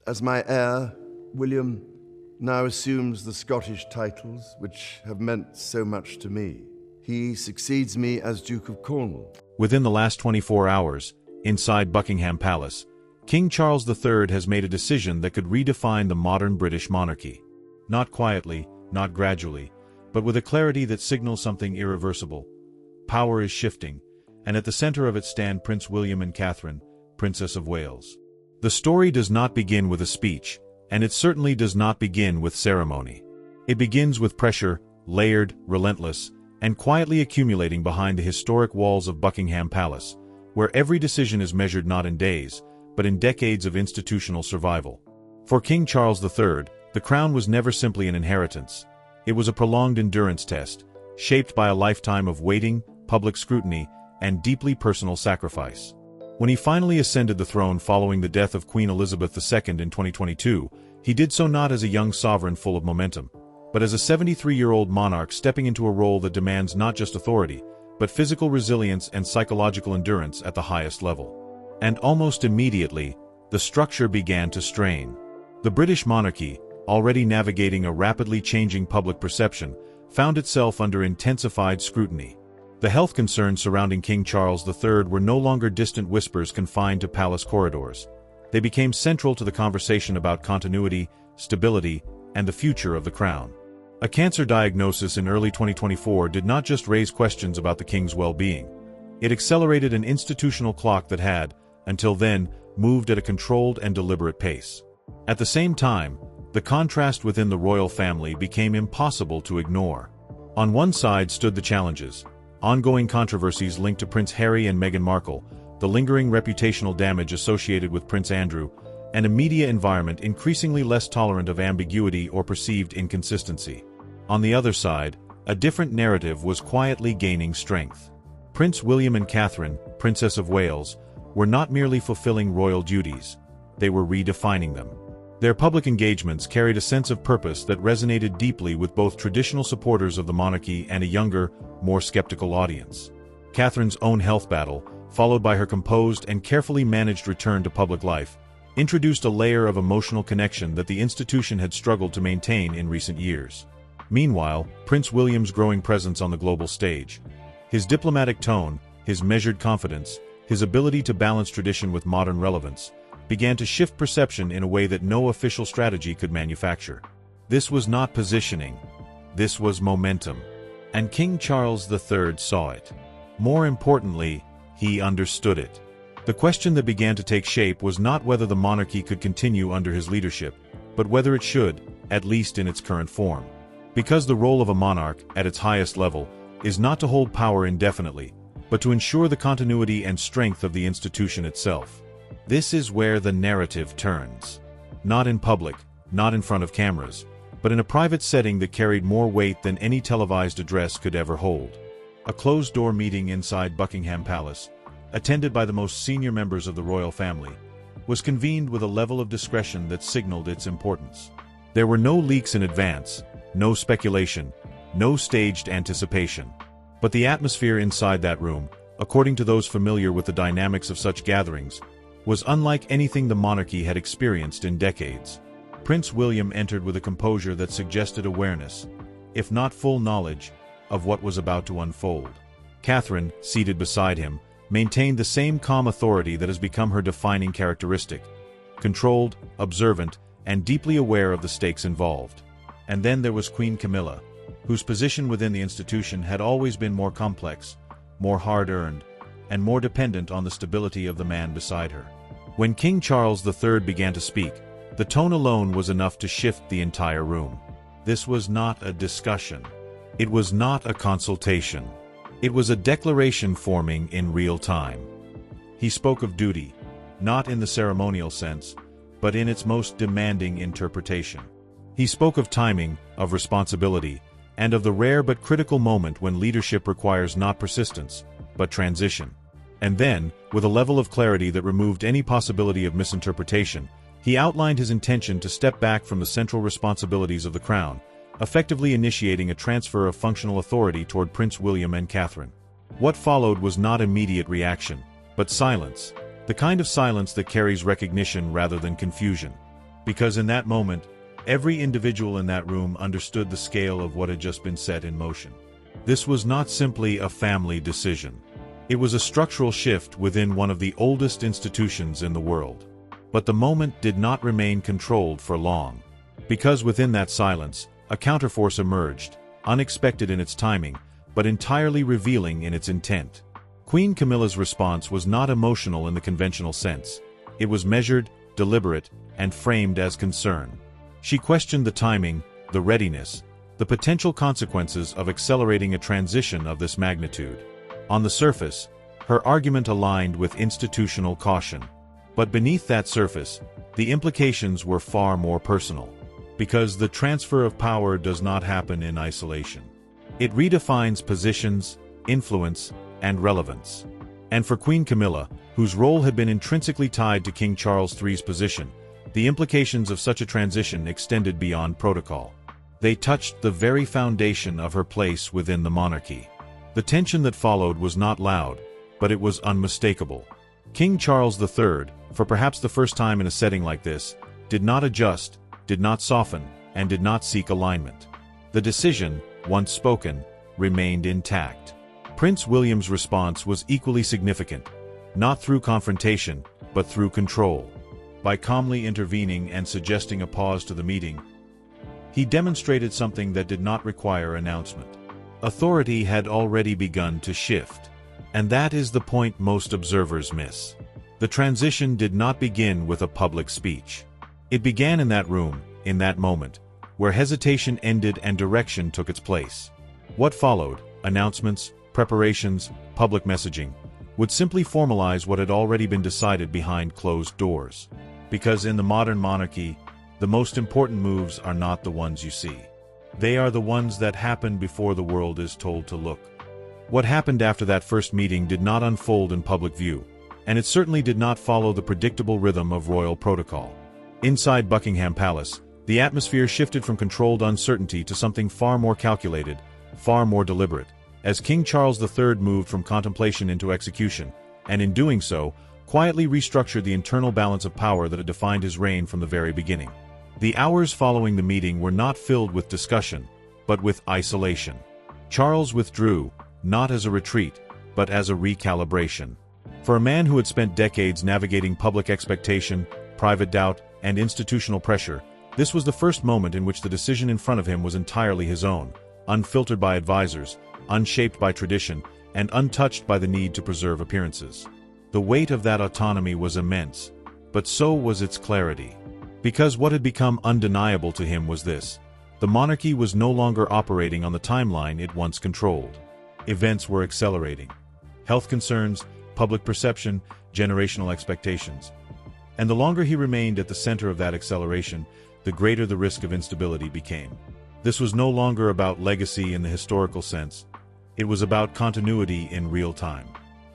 As my heir, William now assumes the Scottish titles which have meant so much to me. He succeeds me as Duke of Cornwall. Within the last 24 hours, inside Buckingham Palace, King Charles III has made a decision that could redefine the modern British monarchy. Not quietly, not gradually, but with a clarity that signals something irreversible. Power is shifting, and at the center of it stand Prince William and Catherine, Princess of Wales. The story does not begin with a speech, and it certainly does not begin with ceremony. It begins with pressure, layered, relentless, and quietly accumulating behind the historic walls of Buckingham Palace, where every decision is measured not in days, but in decades of institutional survival. For King Charles III, the crown was never simply an inheritance. It was a prolonged endurance test, shaped by a lifetime of waiting, public scrutiny, and deeply personal sacrifice. When he finally ascended the throne following the death of Queen Elizabeth II in 2022, he did so not as a young sovereign full of momentum, but as a 73-year-old monarch stepping into a role that demands not just authority, but physical resilience and psychological endurance at the highest level. And almost immediately, the structure began to strain. The British monarchy, already navigating a rapidly changing public perception, found itself under intensified scrutiny. The health concerns surrounding King Charles III were no longer distant whispers confined to palace corridors. They became central to the conversation about continuity, stability, and the future of the crown. A cancer diagnosis in early 2024 did not just raise questions about the king's well-being. It accelerated an institutional clock that had, until then, moved at a controlled and deliberate pace. At the same time, the contrast within the royal family became impossible to ignore. On one side stood the challenges: ongoing controversies linked to Prince Harry and Meghan Markle, the lingering reputational damage associated with Prince Andrew, and a media environment increasingly less tolerant of ambiguity or perceived inconsistency. On the other side, a different narrative was quietly gaining strength. Prince William and Catherine, Princess of Wales, were not merely fulfilling royal duties, they were redefining them. Their public engagements carried a sense of purpose that resonated deeply with both traditional supporters of the monarchy and a younger, more skeptical audience. Catherine's own health battle, followed by her composed and carefully managed return to public life, introduced a layer of emotional connection that the institution had struggled to maintain in recent years. Meanwhile, Prince William's growing presence on the global stage, his diplomatic tone, his measured confidence, his ability to balance tradition with modern relevance, began to shift perception in a way that no official strategy could manufacture. This was not positioning, this was momentum. And King Charles III saw it. More importantly, he understood it. The question that began to take shape was not whether the monarchy could continue under his leadership, but whether it should, at least in its current form. Because the role of a monarch, at its highest level, is not to hold power indefinitely, but to ensure the continuity and strength of the institution itself. This is where the narrative turns. Not in public, not in front of cameras, but in a private setting that carried more weight than any televised address could ever hold. A closed-door meeting inside Buckingham Palace, attended by the most senior members of the royal family, was convened with a level of discretion that signaled its importance. There were no leaks in advance, no speculation, no staged anticipation. But the atmosphere inside that room, according to those familiar with the dynamics of such gatherings, was unlike anything the monarchy had experienced in decades. Prince William entered with a composure that suggested awareness, if not full knowledge, of what was about to unfold. Catherine, seated beside him, maintained the same calm authority that has become her defining characteristic: controlled, observant, and deeply aware of the stakes involved. And then there was Queen Camilla, whose position within the institution had always been more complex, more hard-earned, and more dependent on the stability of the man beside her. When King Charles III began to speak, the tone alone was enough to shift the entire room. This was not a discussion. It was not a consultation. It was a declaration forming in real time. He spoke of duty, not in the ceremonial sense, but in its most demanding interpretation. He spoke of timing, of responsibility, and of the rare but critical moment when leadership requires not persistence, but transition. And then, with a level of clarity that removed any possibility of misinterpretation, he outlined his intention to step back from the central responsibilities of the crown, effectively initiating a transfer of functional authority toward Prince William and Catherine. What followed was not immediate reaction, but silence, the kind of silence that carries recognition rather than confusion. Because in that moment, every individual in that room understood the scale of what had just been set in motion. This was not simply a family decision. It was a structural shift within one of the oldest institutions in the world. But the moment did not remain controlled for long. Because within that silence, a counterforce emerged, unexpected in its timing, but entirely revealing in its intent. Queen Camilla's response was not emotional in the conventional sense. It was measured, deliberate, and framed as concern. She questioned the timing, the readiness, the potential consequences of accelerating a transition of this magnitude. On the surface, her argument aligned with institutional caution. But beneath that surface, the implications were far more personal. Because the transfer of power does not happen in isolation. It redefines positions, influence, and relevance. And for Queen Camilla, whose role had been intrinsically tied to King Charles III's position, the implications of such a transition extended beyond protocol. They touched the very foundation of her place within the monarchy. The tension that followed was not loud, but it was unmistakable. King Charles III, for perhaps the first time in a setting like this, did not adjust, did not soften, and did not seek alignment. The decision, once spoken, remained intact. Prince William's response was equally significant, not through confrontation, but through control. By calmly intervening and suggesting a pause to the meeting, he demonstrated something that did not require announcement. Authority had already begun to shift. And that is the point most observers miss. The transition did not begin with a public speech. It began in that room, in that moment, where hesitation ended and direction took its place. What followed, announcements, preparations, public messaging, would simply formalize what had already been decided behind closed doors. Because in the modern monarchy, the most important moves are not the ones you see. They are the ones that happen before the world is told to look. What happened after that first meeting did not unfold in public view, and it certainly did not follow the predictable rhythm of royal protocol. Inside Buckingham Palace, the atmosphere shifted from controlled uncertainty to something far more calculated, far more deliberate, as King Charles III moved from contemplation into execution, and in doing so, quietly restructured the internal balance of power that had defined his reign from the very beginning. The hours following the meeting were not filled with discussion, but with isolation. Charles withdrew, not as a retreat, but as a recalibration. For a man who had spent decades navigating public expectation, private doubt, and institutional pressure, this was the first moment in which the decision in front of him was entirely his own, unfiltered by advisors, unshaped by tradition, and untouched by the need to preserve appearances. The weight of that autonomy was immense, but so was its clarity. Because what had become undeniable to him was this: the monarchy was no longer operating on the timeline it once controlled. Events were accelerating. Health concerns, public perception, generational expectations. And the longer he remained at the center of that acceleration, the greater the risk of instability became. This was no longer about legacy in the historical sense. It was about continuity in real time.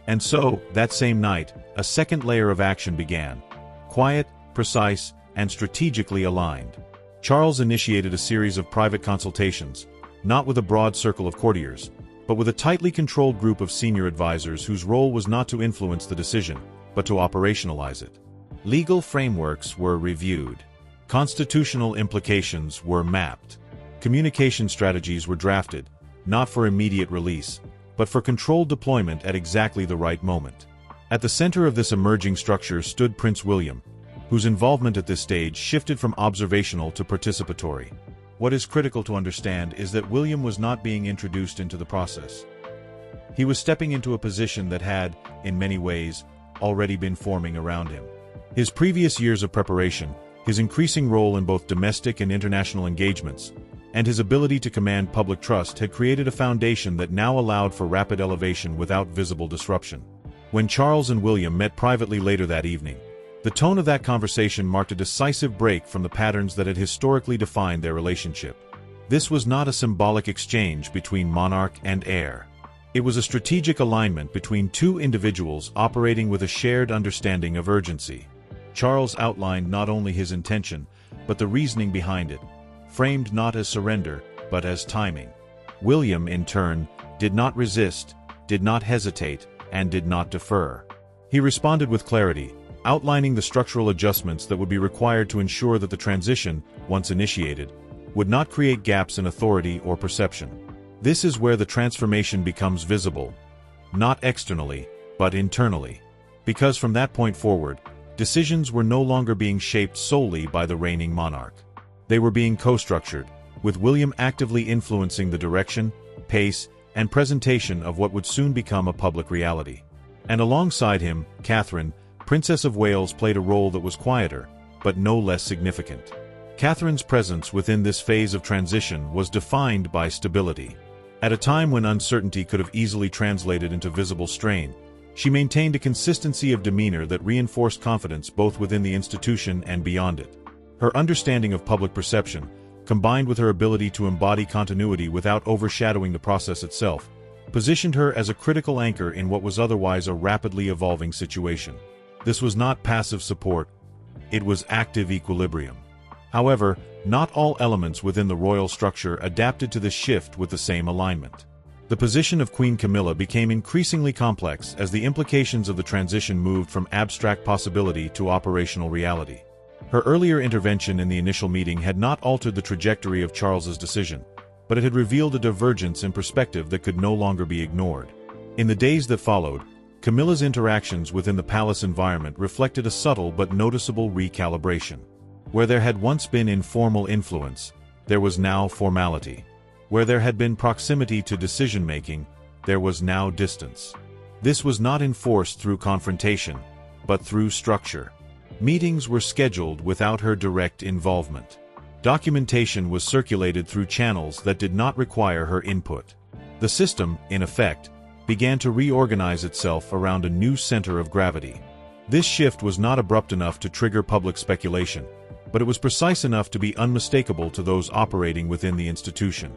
And so, that same night, a second layer of action began. Quiet, precise, and strategically aligned. Charles initiated a series of private consultations, not with a broad circle of courtiers, but with a tightly controlled group of senior advisors whose role was not to influence the decision, but to operationalize it. Legal frameworks were reviewed. Constitutional implications were mapped. Communication strategies were drafted, not for immediate release, but for controlled deployment at exactly the right moment. At the center of this emerging structure stood Prince William, whose involvement at this stage shifted from observational to participatory. What is critical to understand is that William was not being introduced into the process. He was stepping into a position that had, in many ways, already been forming around him. His previous years of preparation, his increasing role in both domestic and international engagements, and his ability to command public trust had created a foundation that now allowed for rapid elevation without visible disruption. When Charles and William met privately later that evening, the tone of that conversation marked a decisive break from the patterns that had historically defined their relationship. This was not a symbolic exchange between monarch and heir. It was a strategic alignment between two individuals operating with a shared understanding of urgency. Charles outlined not only his intention, but the reasoning behind it, framed not as surrender, but as timing. William, in turn, did not resist, did not hesitate, and did not defer. He responded with clarity: outlining the structural adjustments that would be required to ensure that the transition, once initiated, would not create gaps in authority or perception. This is where the transformation becomes visible, not externally, but internally. Because from that point forward, decisions were no longer being shaped solely by the reigning monarch. They were being co-structured, with William actively influencing the direction, pace, and presentation of what would soon become a public reality. And alongside him, Catherine, Princess of Wales, played a role that was quieter, but no less significant. Catherine's presence within this phase of transition was defined by stability. At a time when uncertainty could have easily translated into visible strain, she maintained a consistency of demeanor that reinforced confidence both within the institution and beyond it. Her understanding of public perception, combined with her ability to embody continuity without overshadowing the process itself, positioned her as a critical anchor in what was otherwise a rapidly evolving situation. This was not passive support, it was active equilibrium. However, not all elements within the royal structure adapted to this shift with the same alignment. The position of Queen Camilla became increasingly complex as the implications of the transition moved from abstract possibility to operational reality. Her earlier intervention in the initial meeting had not altered the trajectory of Charles's decision, but it had revealed a divergence in perspective that could no longer be ignored. In the days that followed, Camilla's interactions within the palace environment reflected a subtle but noticeable recalibration. Where there had once been informal influence, there was now formality. Where there had been proximity to decision-making, there was now distance. This was not enforced through confrontation, but through structure. Meetings were scheduled without her direct involvement. Documentation was circulated through channels that did not require her input. The system, in effect, began to reorganize itself around a new center of gravity. This shift was not abrupt enough to trigger public speculation, but it was precise enough to be unmistakable to those operating within the institution.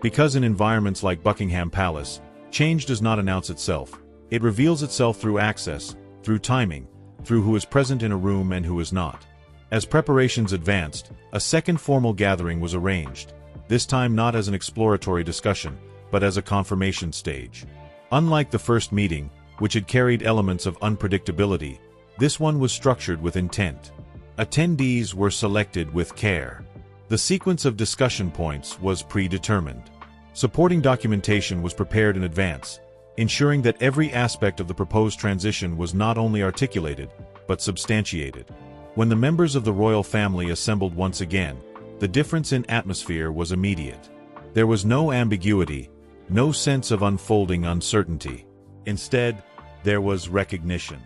Because in environments like Buckingham Palace, change does not announce itself. It reveals itself through access, through timing, through who is present in a room and who is not. As preparations advanced, a second formal gathering was arranged, this time not as an exploratory discussion, but as a confirmation stage. Unlike the first meeting, which had carried elements of unpredictability, this one was structured with intent. Attendees were selected with care. The sequence of discussion points was predetermined. Supporting documentation was prepared in advance, ensuring that every aspect of the proposed transition was not only articulated, but substantiated. When the members of the royal family assembled once again, the difference in atmosphere was immediate. There was no ambiguity, no sense of unfolding uncertainty. Instead, there was recognition.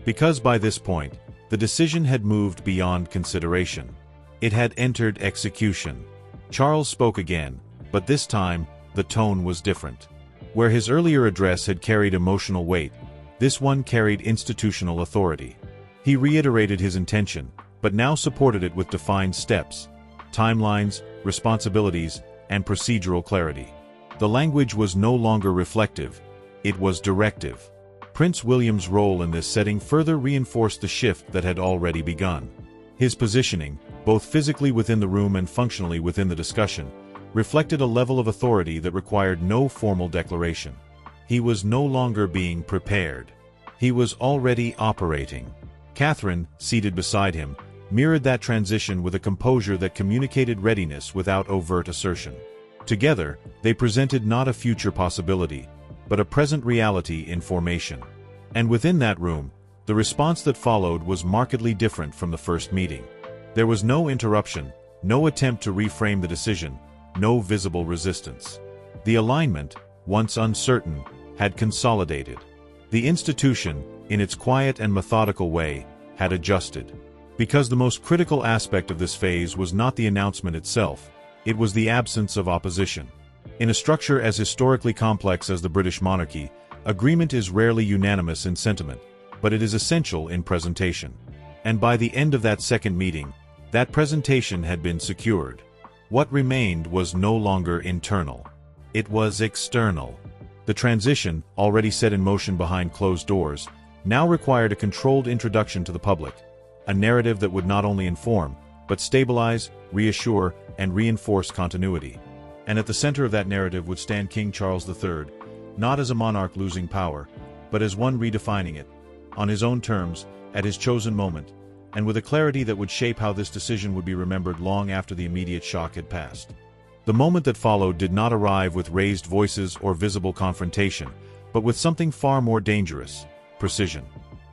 Because by this point, the decision had moved beyond consideration. It had entered execution. Charles spoke again, but this time, the tone was different. Where his earlier address had carried emotional weight, this one carried institutional authority. He reiterated his intention, but now supported it with defined steps, timelines, responsibilities, and procedural clarity. The language was no longer reflective, it was directive. Prince William's role in this setting further reinforced the shift that had already begun. His positioning, both physically within the room and functionally within the discussion, reflected a level of authority that required no formal declaration. He was no longer being prepared. He was already operating. Catherine, seated beside him, mirrored that transition with a composure that communicated readiness without overt assertion. Together, they presented not a future possibility, but a present reality in formation. And within that room, the response that followed was markedly different from the first meeting. There was no interruption, no attempt to reframe the decision, no visible resistance. The alignment, once uncertain, had consolidated. The institution, in its quiet and methodical way, had adjusted. Because the most critical aspect of this phase was not the announcement itself, it was the absence of opposition. In a structure as historically complex as the British monarchy, agreement is rarely unanimous in sentiment, but it is essential in presentation. And by the end of that second meeting, that presentation had been secured. What remained was no longer internal. It was external. The transition, already set in motion behind closed doors, now required a controlled introduction to the public, a narrative that would not only inform, but stabilize, reassure, and reinforce continuity. And at the center of that narrative would stand King Charles III, not as a monarch losing power, but as one redefining it, on his own terms, at his chosen moment, and with a clarity that would shape how this decision would be remembered long after the immediate shock had passed. The moment that followed did not arrive with raised voices or visible confrontation, but with something far more dangerous: precision.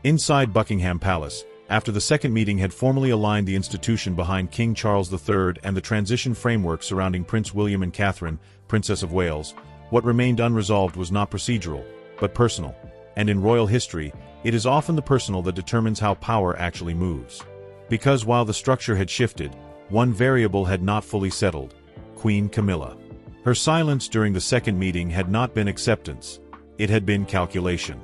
Inside Buckingham Palace, after the second meeting had formally aligned the institution behind King Charles III and the transition framework surrounding Prince William and Catherine, Princess of Wales, what remained unresolved was not procedural, but personal. And in royal history, it is often the personal that determines how power actually moves. Because while the structure had shifted, one variable had not fully settled: Queen Camilla. Her silence during the second meeting had not been acceptance, it had been calculation.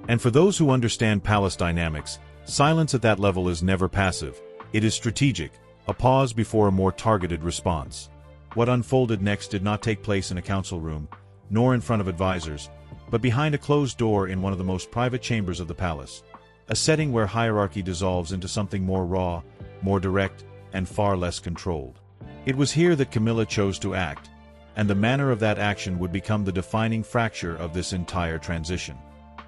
And for those who understand palace dynamics, silence at that level is never passive, it is strategic, a pause before a more targeted response. What unfolded next did not take place in a council room, nor in front of advisors, but behind a closed door in one of the most private chambers of the palace, a setting where hierarchy dissolves into something more raw, more direct, and far less controlled. It was here that Camilla chose to act, and the manner of that action would become the defining fracture of this entire transition.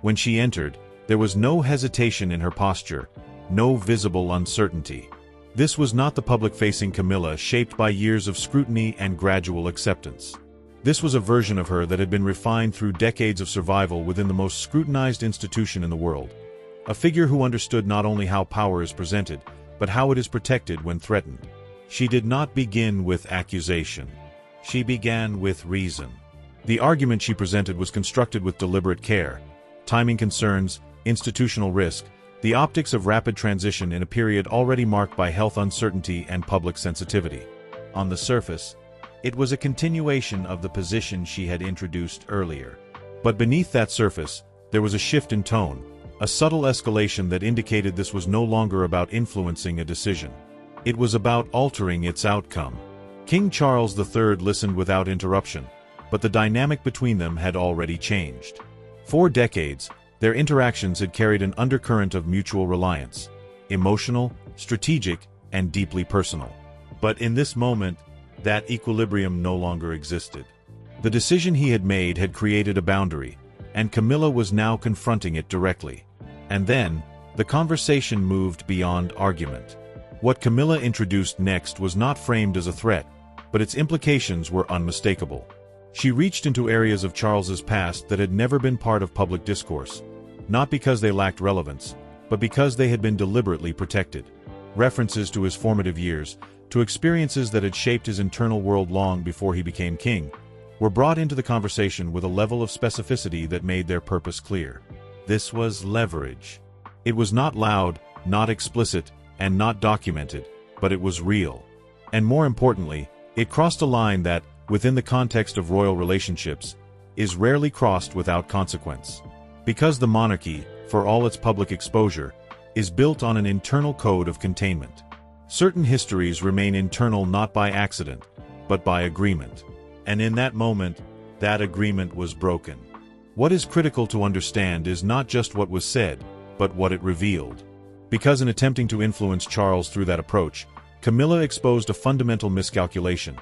When she entered, there was no hesitation in her posture, no visible uncertainty. This was not the public-facing Camilla shaped by years of scrutiny and gradual acceptance. This was a version of her that had been refined through decades of survival within the most scrutinized institution in the world. A figure who understood not only how power is presented, but how it is protected when threatened. She did not begin with accusation. She began with reason. The argument she presented was constructed with deliberate care: timing concerns, institutional risk, the optics of rapid transition in a period already marked by health uncertainty and public sensitivity. On the surface, it was a continuation of the position she had introduced earlier. But beneath that surface, there was a shift in tone, a subtle escalation that indicated this was no longer about influencing a decision. It was about altering its outcome. King Charles III listened without interruption, but the dynamic between them had already changed. For decades, their interactions had carried an undercurrent of mutual reliance, emotional, strategic, and deeply personal. But in this moment, that equilibrium no longer existed. The decision he had made had created a boundary, and Camilla was now confronting it directly. And then, the conversation moved beyond argument. What Camilla introduced next was not framed as a threat, but its implications were unmistakable. She reached into areas of Charles's past that had never been part of public discourse, not because they lacked relevance, but because they had been deliberately protected. References to his formative years, to experiences that had shaped his internal world long before he became king, were brought into the conversation with a level of specificity that made their purpose clear. This was leverage. It was not loud, not explicit, and not documented, but it was real. And more importantly, it crossed a line that, within the context of royal relationships, is rarely crossed without consequence. Because the monarchy, for all its public exposure, is built on an internal code of containment. Certain histories remain internal not by accident, but by agreement. And in that moment, that agreement was broken. What is critical to understand is not just what was said, but what it revealed. Because in attempting to influence Charles through that approach, Camilla exposed a fundamental miscalculation.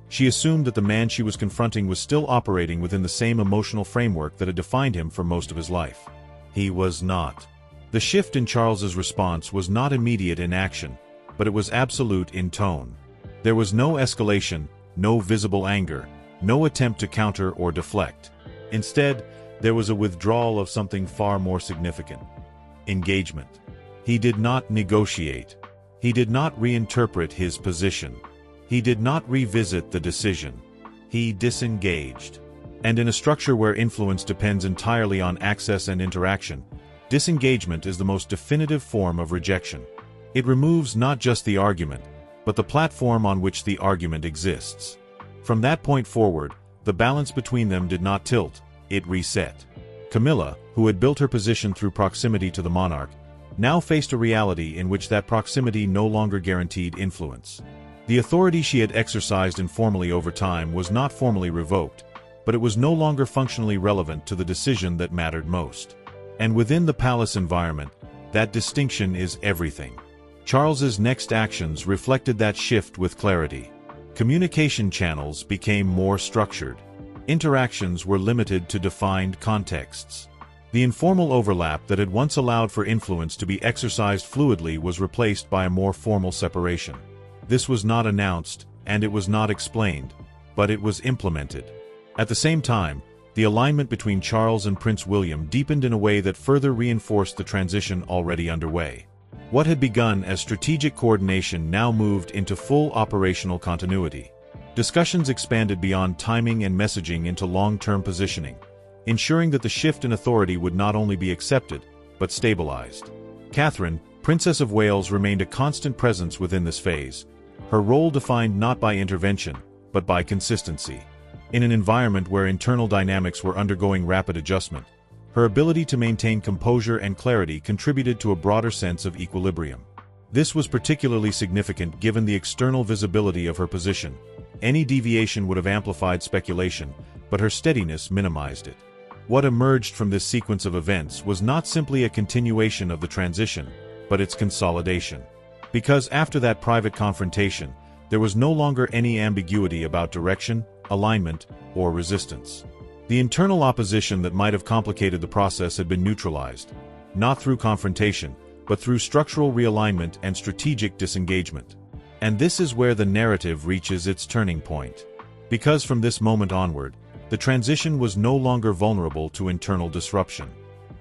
She assumed that the man she was confronting was still operating within the same emotional framework that had defined him for most of his life. He was not. The shift in Charles's response was not immediate in action, but it was absolute in tone. There was no escalation, no visible anger, no attempt to counter or deflect. Instead, there was a withdrawal of something far more significant: engagement. He did not negotiate. He did not reinterpret his position. He did not revisit the decision. He disengaged. And in a structure where influence depends entirely on access and interaction, disengagement is the most definitive form of rejection. It removes not just the argument, but the platform on which the argument exists. From that point forward, the balance between them did not tilt, it reset. Camilla, who had built her position through proximity to the monarch, now faced a reality in which that proximity no longer guaranteed influence. The authority she had exercised informally over time was not formally revoked, but it was no longer functionally relevant to the decision that mattered most. And within the palace environment, that distinction is everything. Charles's next actions reflected that shift with clarity. Communication channels became more structured. Interactions were limited to defined contexts. The informal overlap that had once allowed for influence to be exercised fluidly was replaced by a more formal separation. This was not announced, and it was not explained, but it was implemented. At the same time, the alignment between Charles and Prince William deepened in a way that further reinforced the transition already underway. What had begun as strategic coordination now moved into full operational continuity. Discussions expanded beyond timing and messaging into long-term positioning, ensuring that the shift in authority would not only be accepted, but stabilized. Catherine, Princess of Wales, remained a constant presence within this phase, her role defined not by intervention, but by consistency. In an environment where internal dynamics were undergoing rapid adjustment, her ability to maintain composure and clarity contributed to a broader sense of equilibrium. This was particularly significant given the external visibility of her position. Any deviation would have amplified speculation, but her steadiness minimized it. What emerged from this sequence of events was not simply a continuation of the transition, but its consolidation. Because after that private confrontation, there was no longer any ambiguity about direction, alignment, or resistance. The internal opposition that might have complicated the process had been neutralized, not through confrontation, but through structural realignment and strategic disengagement. And this is where the narrative reaches its turning point. Because from this moment onward, the transition was no longer vulnerable to internal disruption.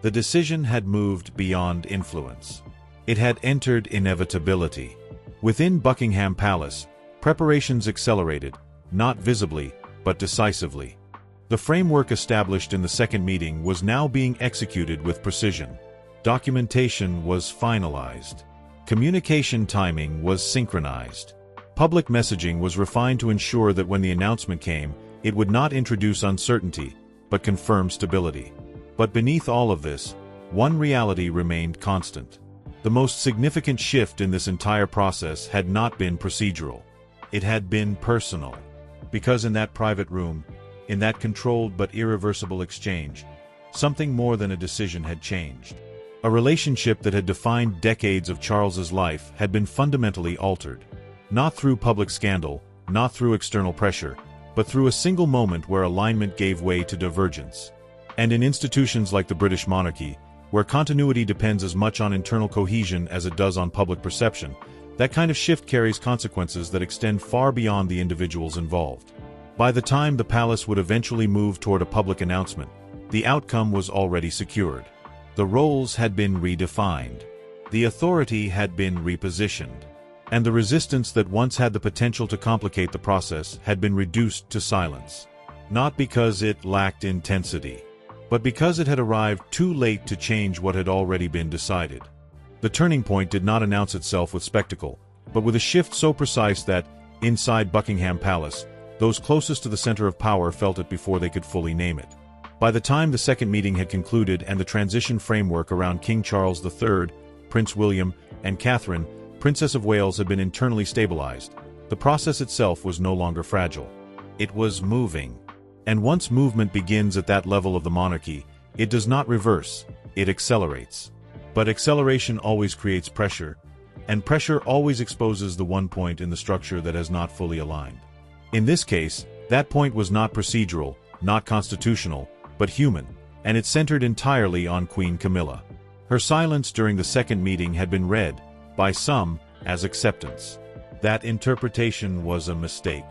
The decision had moved beyond influence. It had entered inevitability. Within Buckingham Palace, preparations accelerated, not visibly, but decisively. The framework established in the second meeting was now being executed with precision. Documentation was finalized. Communication timing was synchronized. Public messaging was refined to ensure that when the announcement came, it would not introduce uncertainty, but confirm stability. But beneath all of this, one reality remained constant. The most significant shift in this entire process had not been procedural. It had been personal. Because in that private room, in that controlled but irreversible exchange, something more than a decision had changed. A relationship that had defined decades of Charles's life had been fundamentally altered. Not through public scandal, not through external pressure, but through a single moment where alignment gave way to divergence. And in institutions like the British monarchy, where continuity depends as much on internal cohesion as it does on public perception, that kind of shift carries consequences that extend far beyond the individuals involved. By the time the palace would eventually move toward a public announcement, the outcome was already secured. The roles had been redefined. The authority had been repositioned. And the resistance that once had the potential to complicate the process had been reduced to silence. Not because it lacked intensity, but because it had arrived too late to change what had already been decided. The turning point did not announce itself with spectacle, but with a shift so precise that, inside Buckingham Palace, those closest to the center of power felt it before they could fully name it. By the time the second meeting had concluded and the transition framework around King Charles III, Prince William, and Catherine, Princess of Wales, had been internally stabilized, the process itself was no longer fragile. It was moving. And once movement begins at that level of the monarchy, it does not reverse, it accelerates. But acceleration always creates pressure, and pressure always exposes the one point in the structure that has not fully aligned. In this case, that point was not procedural, not constitutional, but human, and it centered entirely on Queen Camilla. Her silence during the second meeting had been read, by some, as acceptance. That interpretation was a mistake.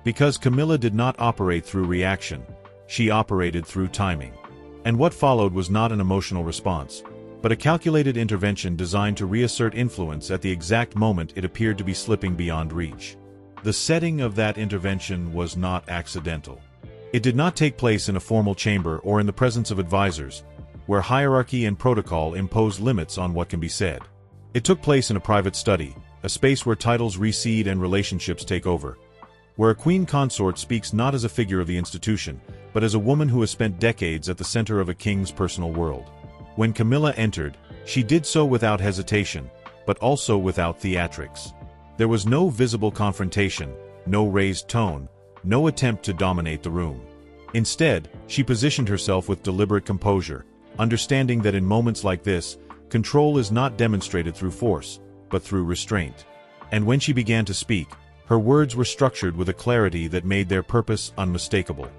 Because Camilla did not operate through reaction, she operated through timing. And what followed was not an emotional response, but a calculated intervention designed to reassert influence at the exact moment it appeared to be slipping beyond reach. The setting of that intervention was not accidental. It did not take place in a formal chamber or in the presence of advisors, where hierarchy and protocol impose limits on what can be said. It took place in a private study, a space where titles recede and relationships take over, where a queen consort speaks not as a figure of the institution, but as a woman who has spent decades at the center of a king's personal world. When Camilla entered, she did so without hesitation, but also without theatrics. There was no visible confrontation, no raised tone, no attempt to dominate the room. Instead, she positioned herself with deliberate composure, understanding that in moments like this, control is not demonstrated through force, but through restraint. And when she began to speak, her words were structured with a clarity that made their purpose unmistakable.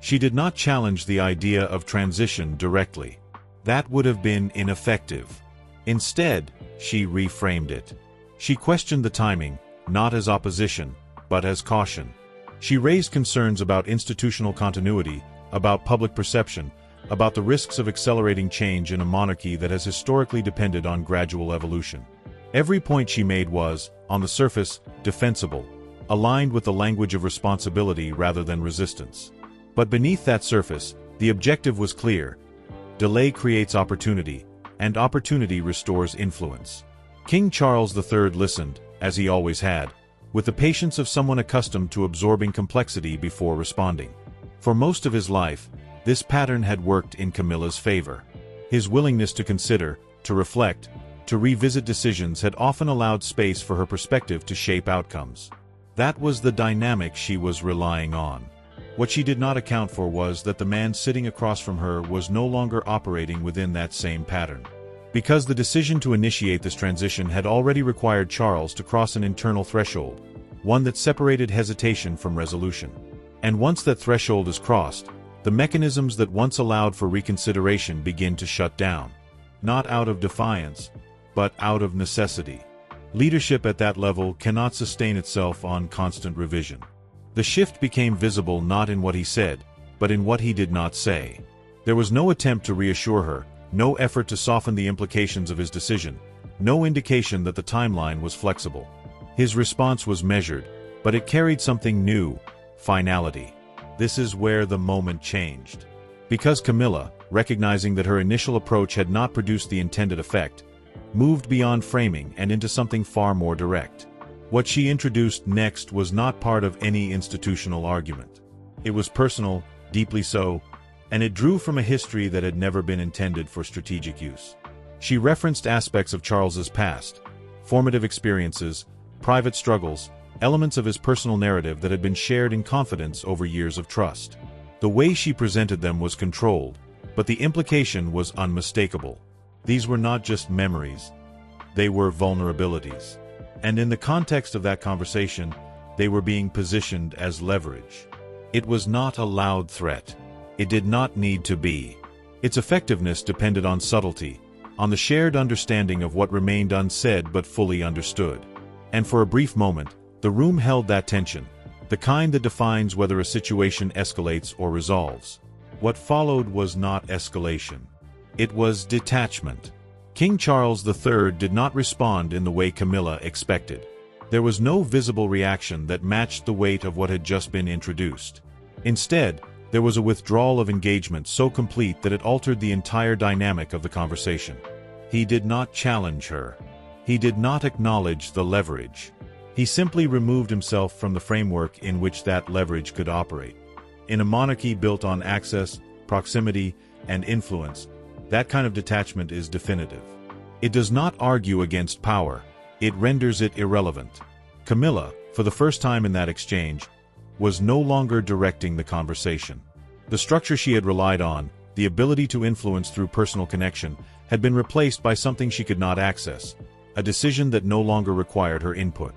She did not challenge the idea of transition directly. That would have been ineffective. Instead, she reframed it. She questioned the timing, not as opposition, but as caution. She raised concerns about institutional continuity, about public perception, about the risks of accelerating change in a monarchy that has historically depended on gradual evolution. Every point she made was, on the surface, defensible, aligned with the language of responsibility rather than resistance. But beneath that surface, the objective was clear. Delay creates opportunity, and opportunity restores influence. King Charles III listened, as he always had, with the patience of someone accustomed to absorbing complexity before responding. For most of his life, this pattern had worked in Camilla's favor. His willingness to consider, to reflect, to revisit decisions had often allowed space for her perspective to shape outcomes. That was the dynamic she was relying on. What she did not account for was that the man sitting across from her was no longer operating within that same pattern. Because the decision to initiate this transition had already required Charles to cross an internal threshold, one that separated hesitation from resolution. And once that threshold is crossed, the mechanisms that once allowed for reconsideration begin to shut down. Not out of defiance, but out of necessity. Leadership at that level cannot sustain itself on constant revision. The shift became visible not in what he said, but in what he did not say. There was no attempt to reassure her, no effort to soften the implications of his decision, no indication that the timeline was flexible. His response was measured, but it carried something new: finality. This is where the moment changed. Because Camilla, recognizing that her initial approach had not produced the intended effect, moved beyond framing and into something far more direct. What she introduced next was not part of any institutional argument. It was personal, deeply so, and it drew from a history that had never been intended for strategic use. She referenced aspects of Charles's past, formative experiences, private struggles, elements of his personal narrative that had been shared in confidence over years of trust. The way she presented them was controlled, but the implication was unmistakable. These were not just memories, they were vulnerabilities. And in the context of that conversation, they were being positioned as leverage. It was not a loud threat. It did not need to be. Its effectiveness depended on subtlety, on the shared understanding of what remained unsaid but fully understood. And for a brief moment, the room held that tension, the kind that defines whether a situation escalates or resolves. What followed was not escalation. It was detachment. King Charles III did not respond in the way Camilla expected. There was no visible reaction that matched the weight of what had just been introduced. Instead, there was a withdrawal of engagement so complete that it altered the entire dynamic of the conversation. He did not challenge her. He did not acknowledge the leverage. He simply removed himself from the framework in which that leverage could operate. In a monarchy built on access, proximity, and influence, that kind of detachment is definitive. It does not argue against power, it renders it irrelevant. Camilla, for the first time in that exchange, was no longer directing the conversation. The structure she had relied on, the ability to influence through personal connection, had been replaced by something she could not access, a decision that no longer required her input.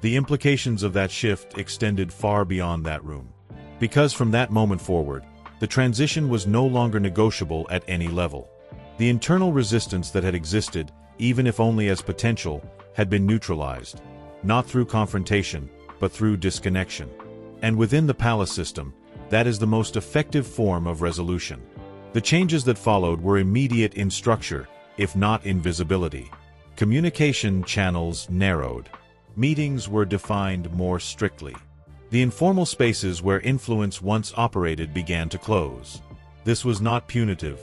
The implications of that shift extended far beyond that room. Because from that moment forward, the transition was no longer negotiable at any level. The internal resistance that had existed, even if only as potential, had been neutralized, not through confrontation, but through disconnection. And within the palace system, that is the most effective form of resolution. The changes that followed were immediate in structure, if not in visibility. Communication channels narrowed. Meetings were defined more strictly. The informal spaces where influence once operated began to close. This was not punitive,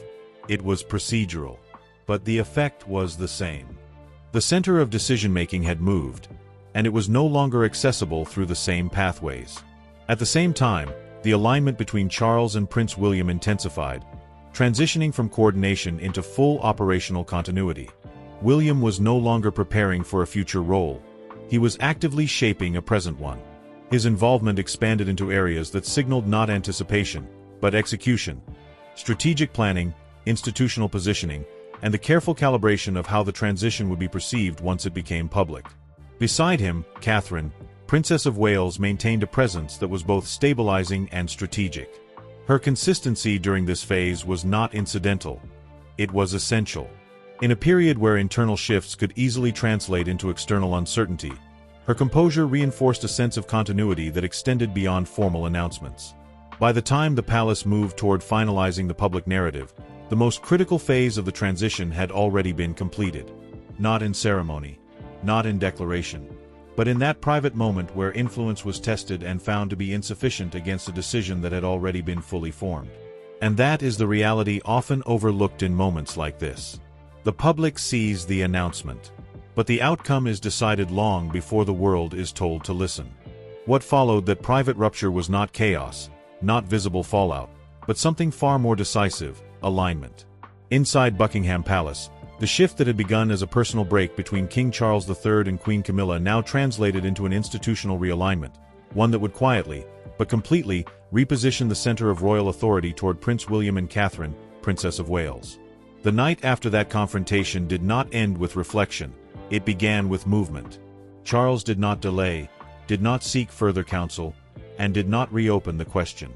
it was procedural, but the effect was the same. The center of decision-making had moved, and it was no longer accessible through the same pathways. At the same time, the alignment between Charles and Prince William intensified, transitioning from coordination into full operational continuity. William was no longer preparing for a future role. He was actively shaping a present one. His involvement expanded into areas that signaled not anticipation, but execution, strategic planning, institutional positioning, and the careful calibration of how the transition would be perceived once it became public. Beside him, Catherine, Princess of Wales, maintained a presence that was both stabilizing and strategic. Her consistency during this phase was not incidental. it was essential. In a period where internal shifts could easily translate into external uncertainty, her composure reinforced a sense of continuity that extended beyond formal announcements. By the time the palace moved toward finalizing the public narrative, the most critical phase of the transition had already been completed. Not in ceremony, not in declaration, but in that private moment where influence was tested and found to be insufficient against a decision that had already been fully formed. And that is the reality often overlooked in moments like this. The public sees the announcement, but the outcome is decided long before the world is told to listen. What followed that private rupture was not chaos, not visible fallout, but something far more decisive: alignment. Inside Buckingham Palace, the shift that had begun as a personal break between King Charles III and Queen Camilla now translated into an institutional realignment, one that would quietly, but completely, reposition the center of royal authority toward Prince William and Catherine, Princess of Wales. The night after that confrontation did not end with reflection, it began with movement. Charles did not delay, did not seek further counsel, and did not reopen the question.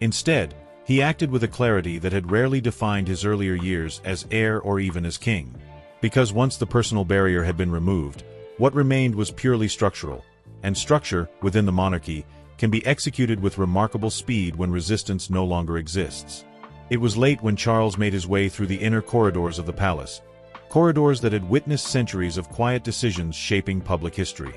Instead, he acted with a clarity that had rarely defined his earlier years as heir or even as king. Because once the personal barrier had been removed, what remained was purely structural, and structure, within the monarchy, can be executed with remarkable speed when resistance no longer exists. It was late when Charles made his way through the inner corridors of the palace, corridors that had witnessed centuries of quiet decisions shaping public history.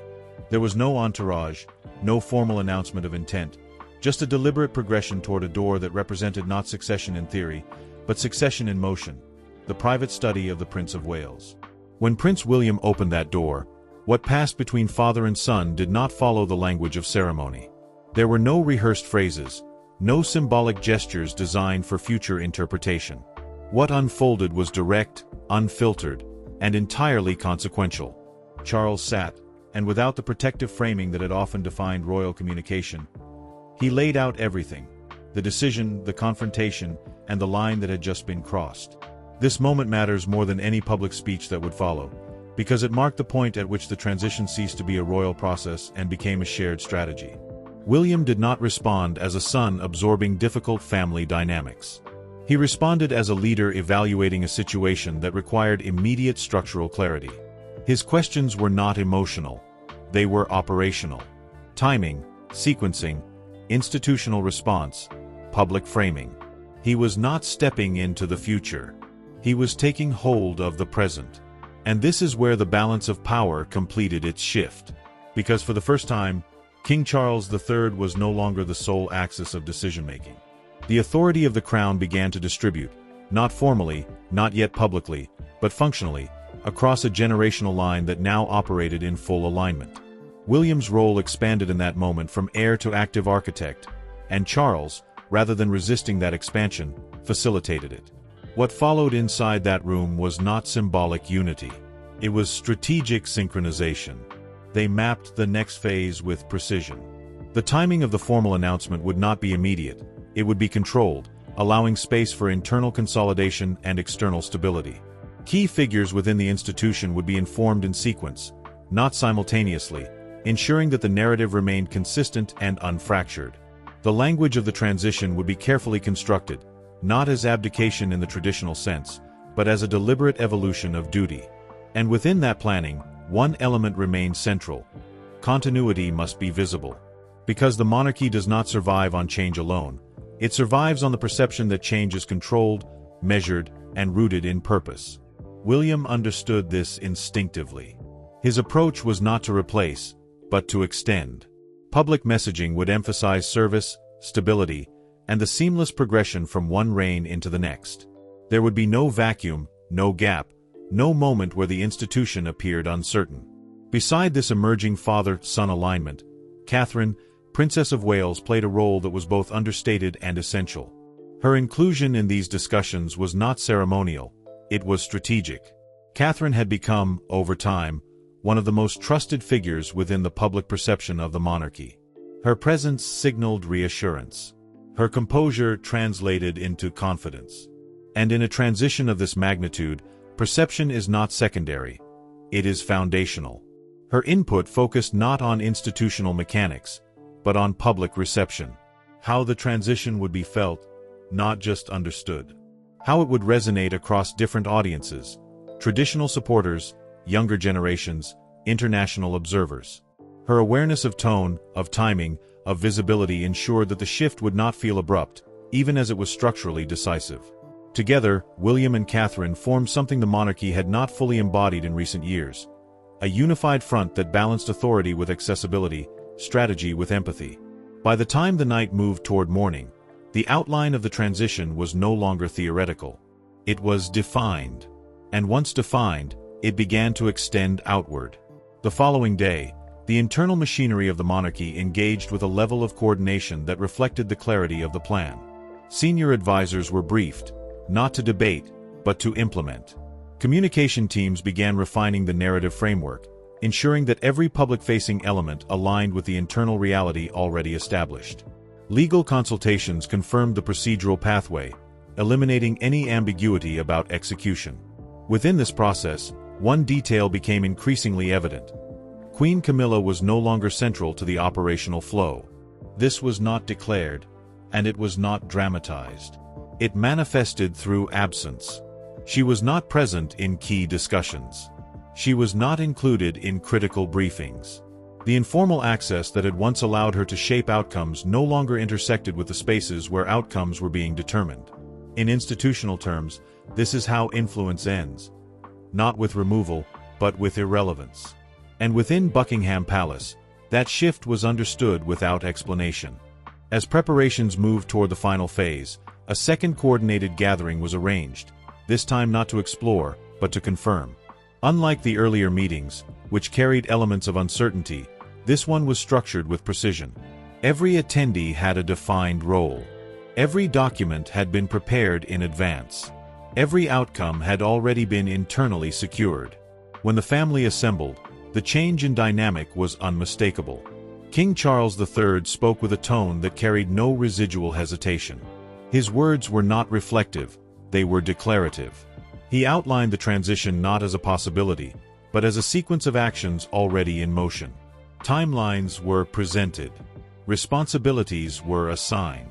There was no entourage, no formal announcement of intent, just a deliberate progression toward a door that represented not succession in theory, but succession in motion, the private study of the Prince of Wales. When Prince William opened that door, what passed between father and son did not follow the language of ceremony. There were no rehearsed phrases, no symbolic gestures designed for future interpretation. What unfolded was direct, unfiltered, and entirely consequential. Charles sat, and without the protective framing that had often defined royal communication, he laid out everything: the decision, the confrontation, and the line that had just been crossed. This moment matters more than any public speech that would follow, because it marked the point at which the transition ceased to be a royal process and became a shared strategy. William did not respond as a son absorbing difficult family dynamics. He responded as a leader evaluating a situation that required immediate structural clarity. His questions were not emotional. They were operational. Timing, sequencing, institutional response, public framing. He was not stepping into the future. He was taking hold of the present. And this is where the balance of power completed its shift. Because for the first time, King Charles III was no longer the sole axis of decision-making. The authority of the crown began to distribute, not formally, not yet publicly, but functionally, across a generational line that now operated in full alignment. William's role expanded in that moment from heir to active architect, and Charles, rather than resisting that expansion, facilitated it. What followed inside that room was not symbolic unity. It was strategic synchronization. They mapped the next phase with precision. The timing of the formal announcement would not be immediate. It would be controlled, allowing space for internal consolidation and external stability. Key figures within the institution would be informed in sequence, not simultaneously, ensuring that the narrative remained consistent and unfractured. The language of the transition would be carefully constructed, not as abdication in the traditional sense, but as a deliberate evolution of duty. And within that planning, one element remains central: continuity must be visible. Because the monarchy does not survive on change alone, it survives on the perception that change is controlled, measured, and rooted in purpose. William understood this instinctively. His approach was not to replace, but to extend. Public messaging would emphasize service, stability, and the seamless progression from one reign into the next. There would be no vacuum, no gap, no moment where the institution appeared uncertain. Beside this emerging father-son alignment, Catherine, Princess of Wales, played a role that was both understated and essential. Her inclusion in these discussions was not ceremonial, it was strategic. Catherine had become, over time, one of the most trusted figures within the public perception of the monarchy. Her presence signaled reassurance. Her composure translated into confidence. And in a transition of this magnitude, perception is not secondary, it is foundational. Her input focused not on institutional mechanics, but on public reception. How the transition would be felt, not just understood. how it would resonate across different audiences: traditional supporters, younger generations, international observers. Her awareness of tone, of timing, of visibility ensured that the shift would not feel abrupt, even as it was structurally decisive. Together, William and Catherine formed something the monarchy had not fully embodied in recent years: a unified front that balanced authority with accessibility, strategy with empathy. By the time the night moved toward morning, the outline of the transition was no longer theoretical. It was defined. And once defined, it began to extend outward. The following day, the internal machinery of the monarchy engaged with a level of coordination that reflected the clarity of the plan. Senior advisors were briefed, not to debate, but to implement. Communication teams began refining the narrative framework, ensuring that every public-facing element aligned with the internal reality already established. Legal consultations confirmed the procedural pathway, eliminating any ambiguity about execution. Within this process, one detail became increasingly evident. Queen Camilla was no longer central to the operational flow. This was not declared, and it was not dramatized. It manifested through absence. She was not present in key discussions. She was not included in critical briefings. The informal access that had once allowed her to shape outcomes no longer intersected with the spaces where outcomes were being determined. In institutional terms, this is how influence ends. Not with removal, but with irrelevance. And within Buckingham Palace, that shift was understood without explanation. As preparations moved toward the final phase, a second coordinated gathering was arranged, this time not to explore, but to confirm. Unlike the earlier meetings, which carried elements of uncertainty, this one was structured with precision. Every attendee had a defined role. Every document had been prepared in advance. Every outcome had already been internally secured. When the family assembled, the change in dynamic was unmistakable. King Charles III spoke with a tone that carried no residual hesitation. His words were not reflective, they were declarative. He outlined the transition not as a possibility, but as a sequence of actions already in motion. Timelines were presented. Responsibilities were assigned.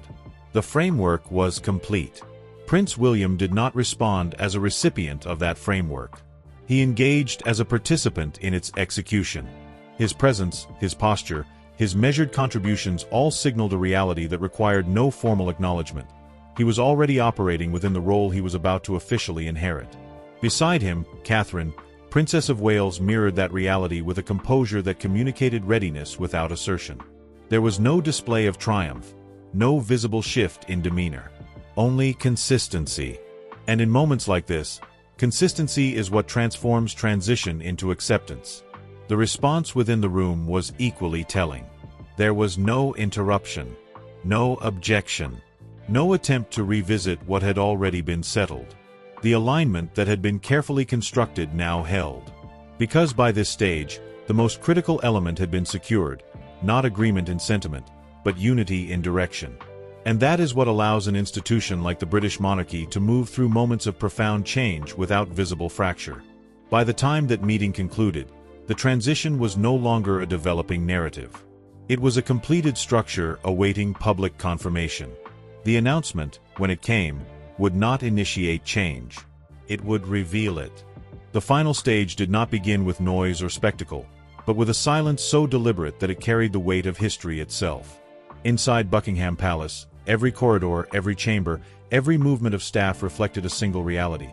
The framework was complete. Prince William did not respond as a recipient of that framework. He engaged as a participant in its execution. His presence, his posture, his measured contributions all signaled a reality that required no formal acknowledgement. He was already operating within the role he was about to officially inherit. Beside him, Catherine, Princess of Wales, mirrored that reality with a composure that communicated readiness without assertion. There was no display of triumph, no visible shift in demeanor. Only consistency. And in moments like this, consistency is what transforms transition into acceptance. The response within the room was equally telling. There was no interruption, no objection, no attempt to revisit what had already been settled. The alignment that had been carefully constructed now held. Because by this stage, the most critical element had been secured, not agreement in sentiment, but unity in direction. And that is what allows an institution like the British monarchy to move through moments of profound change without visible fracture. By the time that meeting concluded, the transition was no longer a developing narrative. It was a completed structure awaiting public confirmation. The announcement, when it came, would not initiate change. It would reveal it. The final stage did not begin with noise or spectacle, but with a silence so deliberate that it carried the weight of history itself. Inside Buckingham Palace, every corridor, every chamber, every movement of staff reflected a single reality.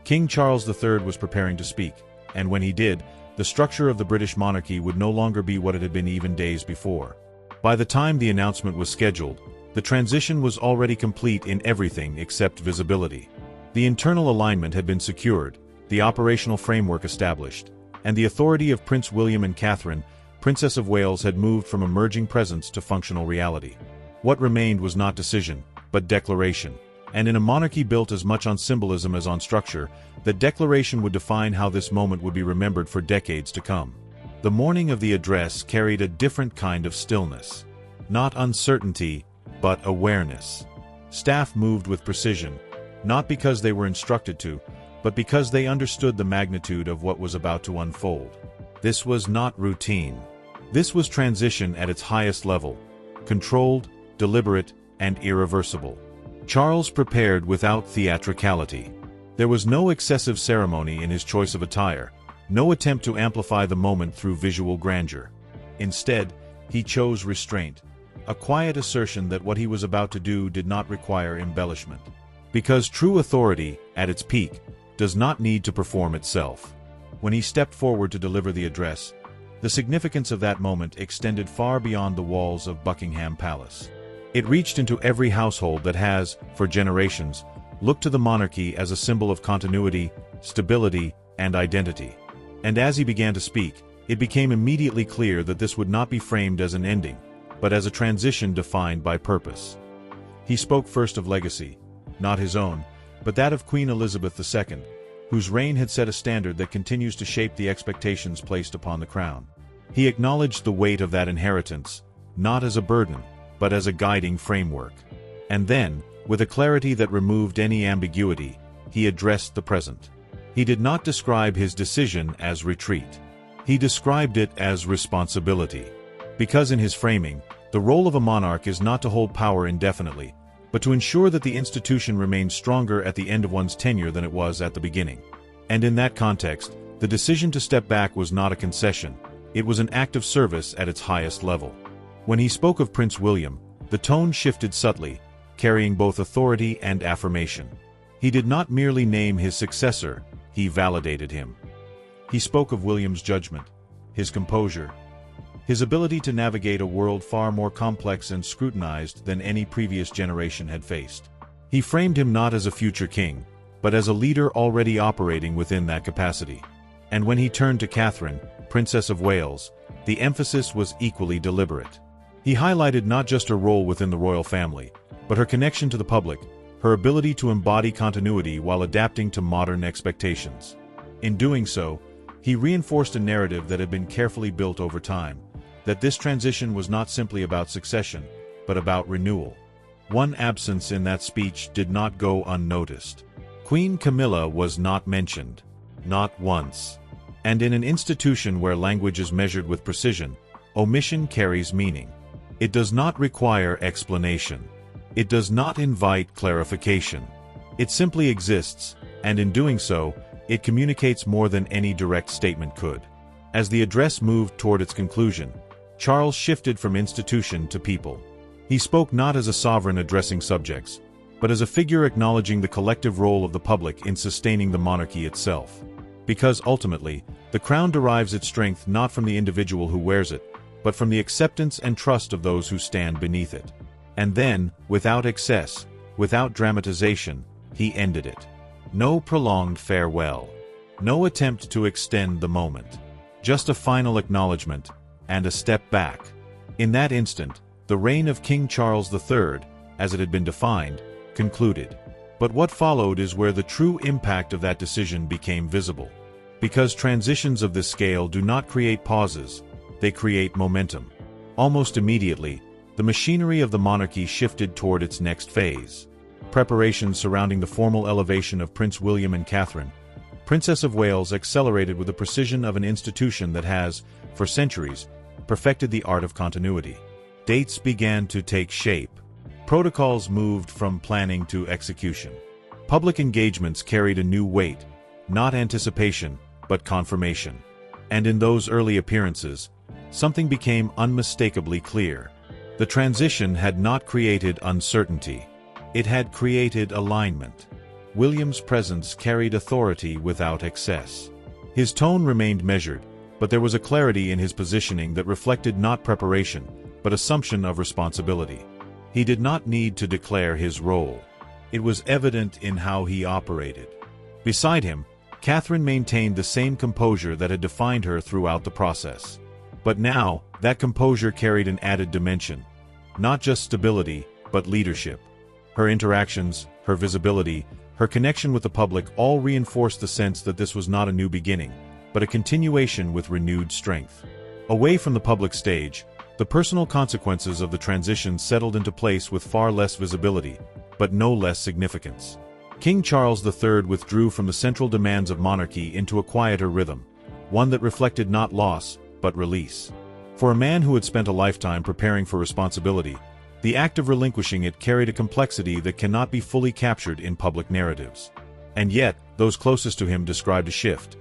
King Charles III was preparing to speak, and when he did, the structure of the British monarchy would no longer be what it had been even days before. By the time the announcement was scheduled, the transition was already complete in everything except visibility. The internal alignment had been secured, the operational framework established, and the authority of Prince William and Catherine, Princess of Wales, had moved from emerging presence to functional reality. What remained was not decision, but declaration. And in a monarchy built as much on symbolism as on structure, the declaration would define how this moment would be remembered for decades to come. The morning of the address carried a different kind of stillness. Not uncertainty, but awareness. Staff moved with precision, not because they were instructed to, but because they understood the magnitude of what was about to unfold. This was not routine. This was transition at its highest level, controlled, deliberate, and irreversible. Charles prepared without theatricality. There was no excessive ceremony in his choice of attire, no attempt to amplify the moment through visual grandeur. Instead, he chose restraint, a quiet assertion that what he was about to do did not require embellishment. Because true authority, at its peak, does not need to perform itself. When he stepped forward to deliver the address, the significance of that moment extended far beyond the walls of Buckingham Palace. It reached into every household that has, for generations, looked to the monarchy as a symbol of continuity, stability, and identity. And as he began to speak, it became immediately clear that this would not be framed as an ending, but as a transition defined by purpose. He spoke first of legacy, not his own, but that of Queen Elizabeth II, whose reign had set a standard that continues to shape the expectations placed upon the crown. He acknowledged the weight of that inheritance, not as a burden, but as a guiding framework. And then, with a clarity that removed any ambiguity, he addressed the present. He did not describe his decision as retreat. He described it as responsibility. Because in his framing, the role of a monarch is not to hold power indefinitely, but to ensure that the institution remains stronger at the end of one's tenure than it was at the beginning. And in that context, the decision to step back was not a concession, it was an act of service at its highest level. When he spoke of Prince William, the tone shifted subtly, carrying both authority and affirmation. He did not merely name his successor, he validated him. He spoke of William's judgment, his composure, his ability to navigate a world far more complex and scrutinized than any previous generation had faced. He framed him not as a future king, but as a leader already operating within that capacity. And when he turned to Catherine, Princess of Wales, the emphasis was equally deliberate. He highlighted not just her role within the royal family, but her connection to the public, her ability to embody continuity while adapting to modern expectations. In doing so, he reinforced a narrative that had been carefully built over time, that this transition was not simply about succession, but about renewal. One absence in that speech did not go unnoticed. Queen Camilla was not mentioned, not once. And in an institution where language is measured with precision, omission carries meaning. It does not require explanation. It does not invite clarification. It simply exists, and in doing so, it communicates more than any direct statement could. As the address moved toward its conclusion, Charles shifted from institution to people. He spoke not as a sovereign addressing subjects, but as a figure acknowledging the collective role of the public in sustaining the monarchy itself. Because ultimately, the crown derives its strength not from the individual who wears it, but from the acceptance and trust of those who stand beneath it. And then, without excess, without dramatization, he ended it. No prolonged farewell. No attempt to extend the moment. Just a final acknowledgement, and a step back. In that instant, the reign of King Charles III, as it had been defined, concluded. But what followed is where the true impact of that decision became visible. Because transitions of this scale do not create pauses, they create momentum. Almost immediately, the machinery of the monarchy shifted toward its next phase. Preparations surrounding the formal elevation of Prince William and Catherine, Princess of Wales, accelerated with the precision of an institution that has, for centuries, perfected the art of continuity. Dates began to take shape. Protocols moved from planning to execution. Public engagements carried a new weight, not anticipation, but confirmation. And in those early appearances, something became unmistakably clear. The transition had not created uncertainty. It had created alignment. William's presence carried authority without excess. His tone remained measured, but there was a clarity in his positioning that reflected not preparation, but assumption of responsibility. He did not need to declare his role. It was evident in how he operated. Beside him, Catherine maintained the same composure that had defined her throughout the process. But now, that composure carried an added dimension. Not just stability, but leadership. Her interactions, her visibility, her connection with the public all reinforced the sense that this was not a new beginning, but a continuation with renewed strength. Away from the public stage, the personal consequences of the transition settled into place with far less visibility, but no less significance. King Charles III withdrew from the central demands of monarchy into a quieter rhythm, one that reflected not loss, but release. For a man who had spent a lifetime preparing for responsibility, The act of relinquishing it carried a complexity that cannot be fully captured in public narratives. And yet, those closest to him described a shift.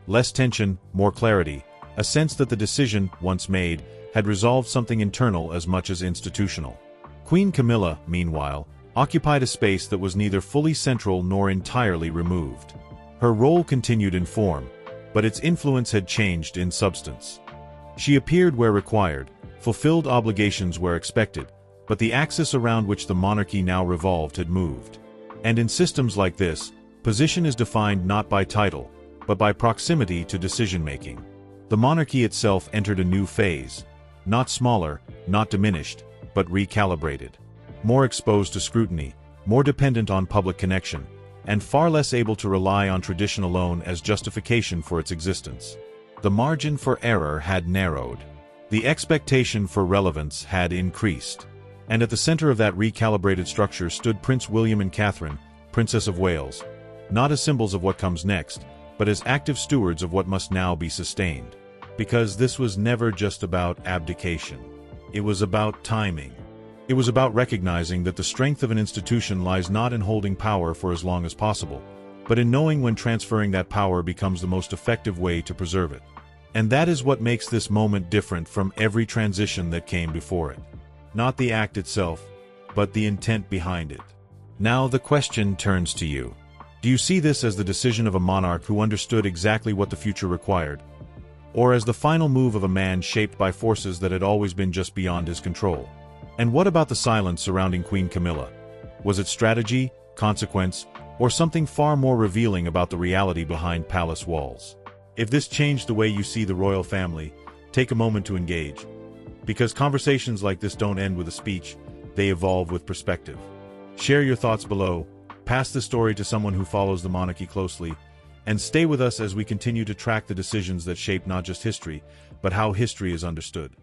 Less tension, more clarity, a sense that the decision, once made, had resolved something internal as much as institutional. Queen Camilla, meanwhile, occupied a space that was neither fully central nor entirely removed. Her role continued in form, but its influence had changed in substance. She appeared where required, fulfilled obligations where expected, but the axis around which the monarchy now revolved had moved. And in systems like this, position is defined not by title, but by proximity to decision-making. The monarchy itself entered a new phase, not smaller, not diminished, but recalibrated. More exposed to scrutiny, more dependent on public connection, and far less able to rely on tradition alone as justification for its existence. The margin for error had narrowed. The expectation for relevance had increased. And at the center of that recalibrated structure stood Prince William and Catherine, Princess of Wales, not as symbols of what comes next, but as active stewards of what must now be sustained. Because this was never just about abdication. It was about timing. It was about recognizing that the strength of an institution lies not in holding power for as long as possible, but in knowing when transferring that power becomes the most effective way to preserve it. And that is what makes this moment different from every transition that came before it. Not the act itself, but the intent behind it. Now the question turns to you. Do you see this as the decision of a monarch who understood exactly what the future required, or as the final move of a man shaped by forces that had always been just beyond his control? And what about the silence surrounding Queen Camilla? Was it strategy, consequence, or something far more revealing about the reality behind palace walls? If this changed the way you see the royal family, take a moment to engage. Because conversations like this don't end with a speech, they evolve with perspective. Share your thoughts below, pass the story to someone who follows the monarchy closely, and stay with us as we continue to track the decisions that shape not just history, but how history is understood.